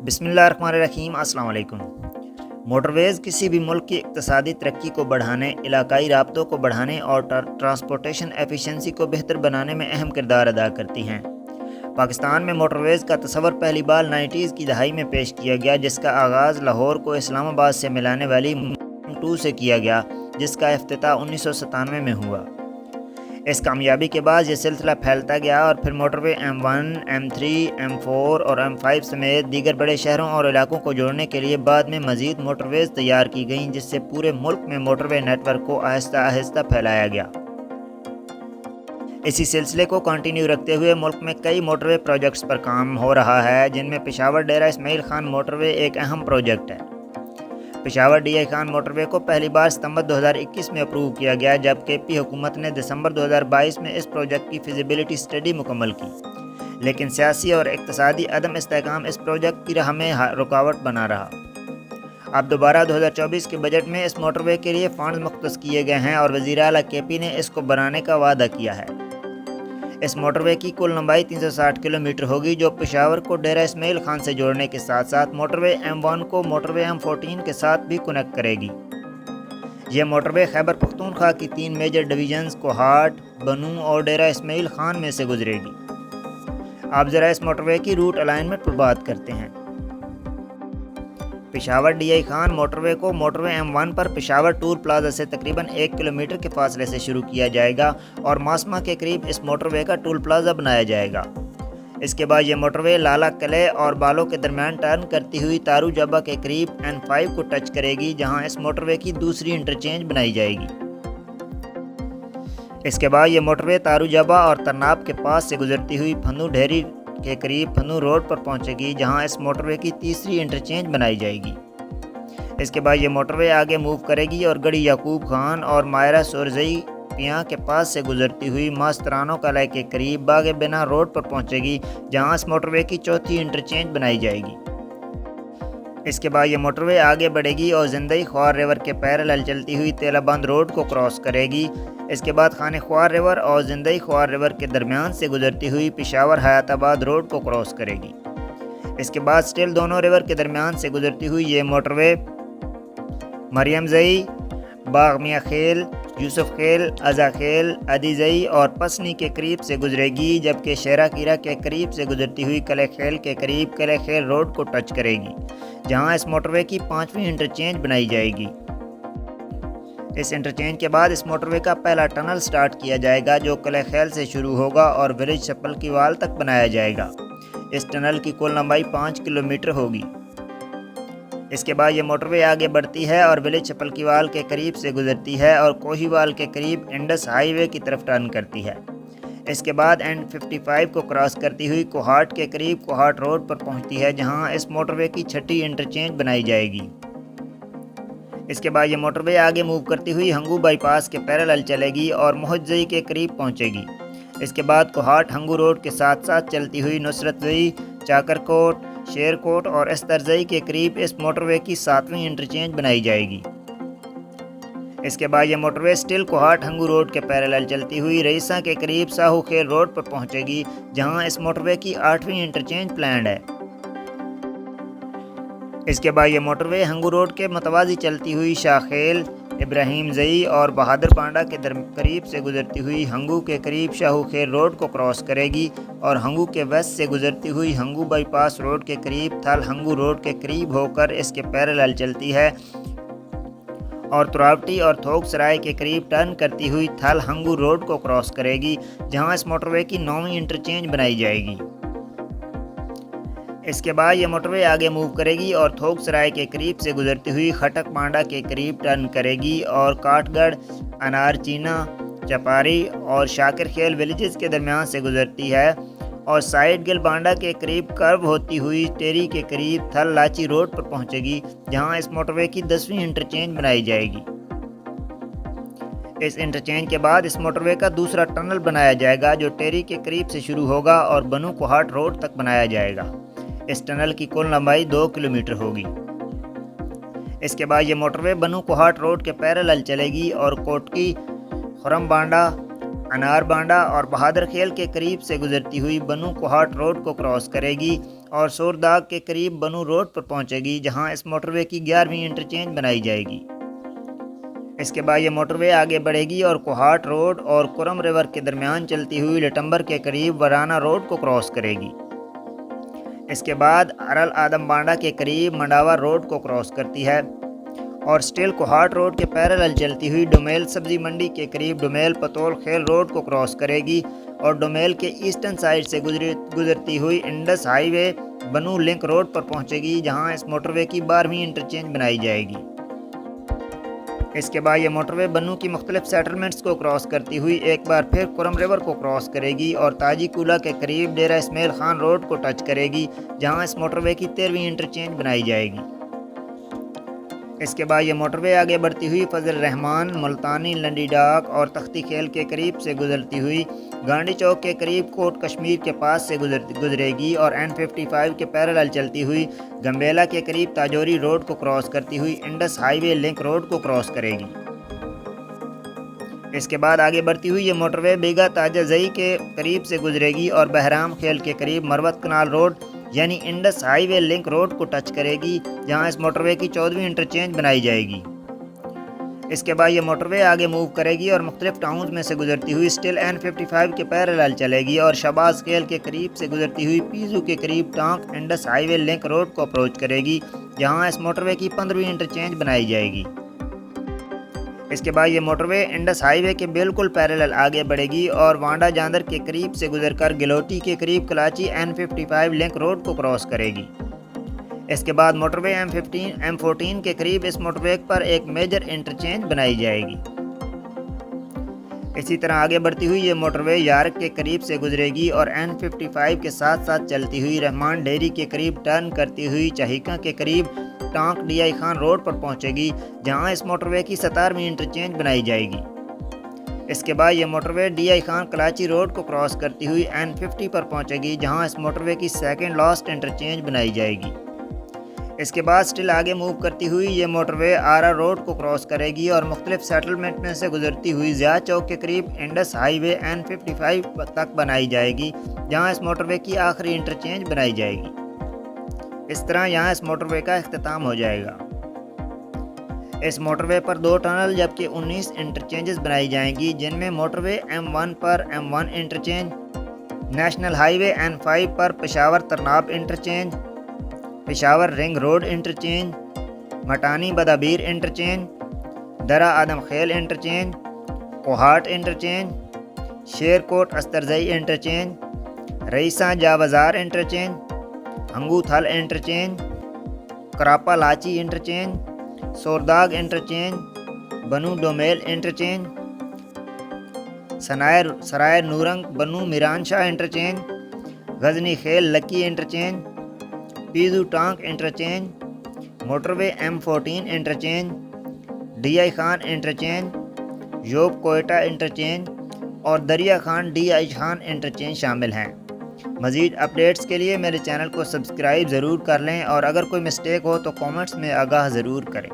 بسم اللہ الرحمن الرحیم۔ السلام علیکم۔ موٹرویز کسی بھی ملک کی اقتصادی ترقی کو بڑھانے، علاقائی رابطوں کو بڑھانے اور ٹرانسپورٹیشن ایفیشنسی کو بہتر بنانے میں اہم کردار ادا کرتی ہیں۔ پاکستان میں موٹرویز کا تصور پہلی بار 90s کی دہائی میں پیش کیا گیا، جس کا آغاز لاہور کو اسلام آباد سے ملانے والی M2 سے کیا گیا، جس کا افتتاح 1997 میں ہوا۔ اس کامیابی کے بعد یہ سلسلہ پھیلتا گیا اور پھر موٹروے M1، M3، M4 اور M5 سمیت دیگر بڑے شہروں اور علاقوں کو جوڑنے کے لیے بعد میں مزید موٹرویز تیار کی گئیں، جس سے پورے ملک میں موٹروے نیٹ ورک کو آہستہ آہستہ پھیلایا گیا۔ اسی سلسلے کو کنٹینیو رکھتے ہوئے ملک میں کئی موٹروے پروجیکٹس پر کام ہو رہا ہے، جن میں پشاور ڈیرہ اسماعیل خان موٹروے ایک اہم پروجیکٹ ہے۔ Peshawar D I Khan motorway کو پہلی بار ستمبر 2021 میں اپروو کیا گیا، جبکہ پی حکومت نے دسمبر 2022 میں اس پروجیکٹ کی فیزیبلٹی اسٹڈی مکمل کی، لیکن سیاسی اور اقتصادی عدم استحکام اس پروجیکٹ کی راہ میں رکاوٹ بنا رہا۔ اب دوبارہ 2024 کے بجٹ میں اس موٹروے کے لیے فنڈز مختص کیے گئے ہیں اور وزیر اعلیٰ KP نے اس کو بنانے کا وعدہ کیا ہے۔ اس موٹروے کی کل لمبائی 360 کلومیٹر ہوگی، جو پشاور کو ڈیرہ اسماعیل خان سے جوڑنے کے ساتھ ساتھ موٹروے M1 کو موٹروے M14 کے ساتھ بھی کنیکٹ کرے گی۔ یہ موٹروے خیبر پختونخوا کی 3 میجر ڈویژنز کوہاٹ، بنوں اور ڈیرہ اسماعیل خان میں سے گزرے گی۔ آپ ذرا اس موٹروے کی روٹ الائنمنٹ پر بات کرتے ہیں۔ Peshawar D I Khan motorway کو موٹروے M1 پر پشاور ٹول پلازا سے تقریباً 1 کلومیٹر کے فاصلے سے شروع کیا جائے گا اور ماسما کے قریب اس موٹروے کا ٹول پلازا بنایا جائے گا۔ اس کے بعد یہ موٹروے لالا قلعے اور بالوں کے درمیان ٹرن کرتی ہوئی تارو جبہ کے قریب N5 کو ٹچ کرے گی، جہاں اس موٹروے کی دوسری انٹرچینج بنائی جائے گی۔ اس کے بعد یہ موٹروے تارو جبہ اور ترناب کے پاس سے گزرتی ہوئی پھنو ڈھیری کے قریب پھنو روڈ پر پہنچے گی، جہاں اس موٹروے کی تیسری انٹرچینج بنائی جائے گی۔ اس کے بعد یہ موٹروے آگے موو کرے گی اور گڑھی یعقوب خان اور مائرہ سورزئی پیاں کے پاس سے گزرتی ہوئی ماسترانو قلعہ کے قریب باغ بنا روڈ پر پہنچے گی، جہاں اس موٹروے کی چوتھی انٹرچینج بنائی جائے گی۔ اس کے بعد یہ موٹروے آگے بڑھے گی اور زندئی خوار ریور کے پیرالل چلتی ہوئی تیلہ بند روڈ کو کراس کرے گی۔ اس کے بعد خانہ خوار ریور اور زندئی خوار ریور کے درمیان سے گزرتی ہوئی پشاور حیات آباد روڈ کو کراس کرے گی۔ اس کے بعد سٹل دونوں ریور کے درمیان سے گزرتی ہوئی یہ موٹروے مریم زئی، باغ میاں خیل، یوسف خیل، ازا خیل، ادی زئی اور پسنی کے قریب سے گزرے گی، جبکہ شیرہ کیرہ کے قریب سے گزرتی ہوئی قلعہ خیل کے قریب قلعہ خیل روڈ کو ٹچ کرے گی، جہاں اس موٹروے کی 5ویں انٹرچینج بنائی جائے گی۔ اس انٹرچینج کے بعد اس موٹروے کا پہلا ٹنل سٹارٹ کیا جائے گا، جو قلعہ خیل سے شروع ہوگا اور ولیج چپل کی وال تک بنایا جائے گا۔ اس ٹنل کی کل لمبائی 5 کلومیٹر ہوگی۔ اس کے بعد یہ موٹروے آگے بڑھتی ہے اور ولیج چپل کی وال کے قریب سے گزرتی ہے اور کوہی وال کے قریب انڈس ہائی وے کی طرف ٹرن کرتی ہے۔ اس کے بعد N55 کو کراس کرتی ہوئی کوہاٹ کے قریب کوہاٹ روڈ پر پہنچتی ہے، جہاں اس موٹروے کی 6ٹھی انٹرچینج بنائی جائے گی۔ اس کے بعد یہ موٹروے آگے موو کرتی ہوئی ہنگو بائی پاس کے پیرالل چلے گی اور موہت زئی کے قریب پہنچے گی۔ اس کے بعد کوہاٹ ہنگو روڈ کے ساتھ ساتھ چلتی ہوئی نصرت زئی، چاکر کوٹ، شیر کوٹ اور استرزئی کے قریب اس موٹروے کی 7ویں انٹرچینج بنائی جائے گی۔ اس کے بعد یہ motorway still Kohat Hangu road کے پیرالل چلتی ہوئی رئیساں کے قریب ساہو خیر روڈ پر پہنچے گی، جہاں اس موٹروے کی 8ویں انٹرچینج پلانڈ ہے۔ اس کے بعد یہ موٹروے ہنگو روڈ کے متوازی چلتی ہوئی شاہ خیل، ابراہیم زئی اور بہادر پانڈا کے قریب سے گزرتی ہوئی ہنگو کے قریب شاہو خیر روڈ کو کراس کرے گی اور ہنگو کے ویسٹ سے گزرتی ہوئی ہنگو بائی پاس روڈ کے قریب تھل ہنگو روڈ کے قریب ہو کر اس کے پیرالل چلتی ہے اور تراوٹی اور تھوک سرائے کے قریب ٹرن کرتی ہوئی تھل ہنگو روڈ کو کراس کرے گی، جہاں اس موٹروے کی 9ویں انٹرچینج بنائی جائے گی۔ اس کے بعد یہ موٹروے آگے موو کرے گی اور تھوک سرائے کے قریب سے گزرتی ہوئی خٹک پانڈا کے قریب ٹرن کرے گی اور کاٹ گڑھ، انار چینا، چپاری اور شاکر خیل ولیجز کے درمیان سے گزرتی ہے اور سائیڈ گل بانڈا کے قریب کرو ہوتی ہوئی ٹیری کے قریب تھل لاچی روڈ پر پہنچے گی، جہاں اس موٹروے کی 10ویں انٹرچینج بنائی جائے گی۔ اس انٹرچینج کے بعد اس موٹروے کا دوسرا ٹنل بنایا جائے گا، جو ٹیری کے قریب سے شروع ہوگا اور بنو کوہاٹ روڈ تک بنایا جائے گا۔ اس ٹنل کی کل لمبائی 2 کلومیٹر ہوگی۔ اس کے بعد یہ موٹروے بنو کوہاٹ روڈ کے پیرالل چلے گی اور کوٹکی، خرم بانڈا، انار بانڈا اور بہادر خیل کے قریب سے گزرتی ہوئی بنو کوہاٹ روڈ کو کراس کرے گی اور سورداغ کے قریب بنو روڈ پر پہنچے گی، جہاں اس موٹر وے کی 11ویں انٹرچینج بنائی جائے گی۔ اس کے بعد یہ موٹر وے آگے بڑھے گی اور کوہاٹ روڈ اور کرم ریور کے درمیان چلتی ہوئی لٹمبر کے قریب ورانا روڈ کو کراس کرے گی۔ اس کے بعد ارل آدم بانڈا کے قریب منڈاوا روڈ کو کراس کرتی ہے اور سٹیل کوہاٹ روڈ کے پیرالل چلتی ہوئی ڈومیل سبزی منڈی کے قریب ڈومیل پتول خیل روڈ کو کراس کرے گی اور ڈومیل کے ایسٹرن سائڈ سے گزرتی ہوئی انڈس ہائی وے بنو لنک روڈ پر پہنچے گی، جہاں اس موٹر وے کی 12ویں انٹرچینج بنائی جائے گی۔ اس کے بعد یہ موٹر وے بنو کی مختلف سیٹلمنٹس کو کراس کرتی ہوئی ایک بار پھر کرم ریور کو کراس کرے گی اور تاجی کولا کے قریب ڈیرہ اسمیل خان روڈ کو ٹچ کرے گی، جہاں اس موٹر وے کی 13ویں انٹرچینج بنائی جائے گی۔ اس کے بعد یہ موٹر وے آگے بڑھتی ہوئی فضل الرحمان، ملتانی، لنڈی ڈاک اور تختی خیل کے قریب سے گزرتی ہوئی گانڈی چوک کے قریب کوٹ کشمیر کے پاس سے گزرے گی اور N55 کے پیرالل چلتی ہوئی گمبیلا کے قریب تاجوری روڈ کو کراس کرتی ہوئی انڈس ہائی وے لنک روڈ کو کراس کرے گی۔ اس کے بعد آگے بڑھتی ہوئی یہ موٹر وے بیگا تاجہ زئی کے قریب سے گزرے گی اور بہرام خیل کے قریب مروت کنال روڈ یعنی انڈس ہائی وے لنک روڈ کو ٹچ کرے گی، جہاں اس موٹر وے کی 14ویں انٹرچینج بنائی جائے گی۔ اس کے بعد یہ موٹر وے آگے موو کرے گی اور مختلف ٹاؤنز میں سے گزرتی ہوئی سٹل N55 کے پیرالل چلے گی اور شہباز خیل کے قریب سے گزرتی ہوئی پیزو کے قریب ٹانک انڈس ہائی وے لنک روڈ کو اپروچ کرے گی، جہاں اس موٹر وے کی 15ویں انٹرچینج بنائی جائے گی۔ اس کے بعد یہ موٹر وے انڈس ہائی وے کے بالکل پیرالل آگے بڑھے گی اور وانڈا جاندر کے قریب سے گزر کر گلوٹی کے قریب کلاچی N55 لنک روڈ کو کراس کرے گی۔ اس کے بعد موٹر وے M14 کے قریب اس موٹر وے پر ایک میجر انٹرچینج بنائی جائے گی۔ اسی طرح آگے بڑھتی ہوئی یہ موٹر وے یارک کے قریب سے گزرے گی اور N55 کے ساتھ ساتھ چلتی ہوئی رحمان ڈیری کے قریب ٹرن کرتی ہوئی چہیکاں کے قریب ٹانک ڈی آئی خان روڈ پر پہنچے گی، جہاں اس موٹر وے کی 17ویں انٹرچینج بنائی جائے گی۔ اس کے بعد یہ motor way D I Khan Kalachi road کو کراس کرتی ہوئی N50 پر پہنچے گی، جہاں اس موٹر وے کی سیکنڈ لاسٹ انٹرچینج بنائی جائے گی۔ اس کے بعد سٹل آگے موو کرتی ہوئی یہ موٹر وے آرا روڈ کو کراس کرے گی اور مختلف سیٹلمنٹ میں سے گزرتی ہوئی ضیاء چوک کے قریب انڈس ہائی وے N55 تک بنائی جائے گی، جہاں اس موٹر وے کی آخری انٹرچینج بنائی جائے گی۔ اس طرح یہاں اس موٹر وے کا اختتام ہو جائے گا۔ اس موٹر وے پر 2 ٹنل جبکہ 19 انٹرچینجز بنائی جائیں گی، جن میں موٹر وے M1 پر M1 interchange, national highway N5 پر Peshawar Tarnab interchange, Peshawar ring road interchange, Matani Badaber interchange, Darra Adam Khel interchange, Kohat interchange, Sherkot Ustarzai interchange, Raisan Jawzar interchange, Hangu Thal interchange, Karappa Lachi interchange, Surdag interchange, Bannu Domel interchange, Sarai Naurang Bannu Miran Shah interchange, Ghazni Khel Lakki interchange, Pezu Tank interchange, motorway M14 interchange, D I Khan interchange, یوب Quetta interchange اور دریا Khan D I Khan interchange شامل ہیں۔ مزید updates کے لیے میرے channel کو سبسکرائب ضرور کر لیں اور اگر کوئی مسٹیک ہو تو کامنٹس میں آگاہ ضرور کریں۔